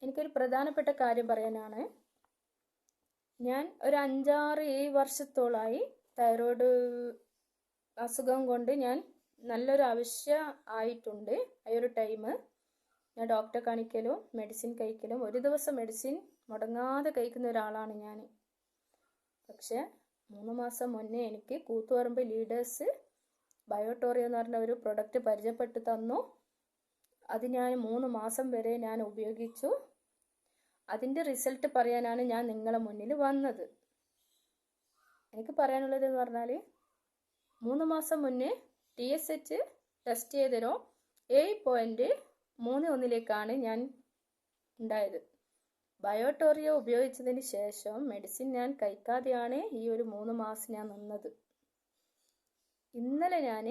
എനിക്കൊരു പ്രധാനപ്പെട്ട കാര്യം പറയാനാണ്. ഞാൻ ഒരു 5-6-7 വർഷത്തോളമായി തൈറോയ്ഡ് അസുഖം കൊണ്ട് ഞാൻ നല്ലൊരു ആവശ്യം ആയിട്ടുണ്ട്. ഈ ഒരു ടൈം ഞാൻ ഡോക്ടറെ കാണിക്കലും മെഡിസിൻ കഴിക്കലും, ഒരു ദിവസം മെഡിസിൻ മുടങ്ങാതെ കഴിക്കുന്ന ഒരാളാണ് ഞാൻ. പക്ഷേ 3 മാസം മുന്നേ എനിക്ക് കൂത്തുപറമ്പ് ലീഡേഴ്സ് ബയോട്ടോറിയോ എന്ന് പറഞ്ഞ ഒരു പ്രൊഡക്റ്റ് പരിചയപ്പെട്ട് തന്നു. അത് ഞാൻ 3 മാസം വരെ ഞാൻ ഉപയോഗിച്ചു. അതിൻ്റെ റിസൾട്ട് പറയാനാണ് ഞാൻ നിങ്ങളെ മുന്നിൽ വന്നത്. എനിക്ക് പറയാനുള്ളത് എന്ന് പറഞ്ഞാൽ 3 മാസം മുന്നേ TSH ടെസ്റ്റ് ചെയ്തരോ 7.31 ഞാൻ ഉണ്ടായത്. ബയോട്ടോറിയോ ഉപയോഗിച്ചതിന് ശേഷം മെഡിസിൻ ഞാൻ കഴിക്കാതെയാണ് ഈ ഒരു 3 മാസം ഞാൻ നിന്നത്. ഇന്നലെ ഞാൻ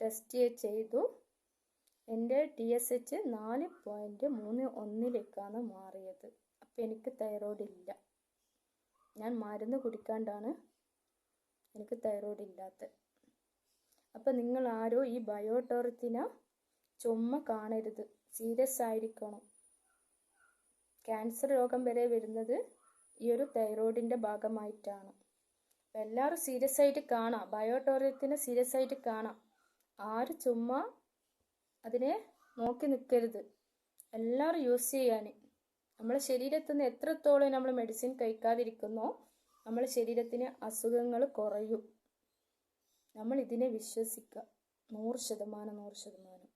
ടെസ്റ്റ് ചെയ്തു. എൻ്റെ TSH 4.31 മാറിയത്. അപ്പം എനിക്ക് തൈറോയ്ഡ് ഇല്ല. ഞാൻ മരുന്ന് കുടിക്കാണ്ടാണ് എനിക്ക് തൈറോയ്ഡ് ഇല്ലാത്തത്. അപ്പം നിങ്ങൾ ആരോ ഈ ബയോട്ടോറിയത്തിനെ ചുമ്മാ കാണരുത്. സീരിയസ് ആയിരിക്കണം. ക്യാൻസർ രോഗം വരെ വരുന്നത് ഈ ഒരു തൈറോയ്ഡിൻ്റെ ഭാഗമായിട്ടാണ്. അപ്പം എല്ലാവരും സീരിയസ് ആയിട്ട് കാണാം. ബയോട്ടോറിയത്തിനെ സീരിയസ് ആയിട്ട് കാണാം. ആരും ചുമ്മാ അതിനെ നോക്കി നിൽക്കരുത്. എല്ലാവരും യൂസ് ചെയ്യാൻ. നമ്മുടെ ശരീരത്തിൽ നിന്ന് എത്രത്തോളം നമ്മൾ മെഡിസിൻ കഴിക്കാതിരിക്കുന്നോ നമ്മുടെ ശരീരത്തിന് അസുഖങ്ങൾ കുറയും. നമ്മൾ ഇതിനെ വിശ്വസിക്കുക. 100%.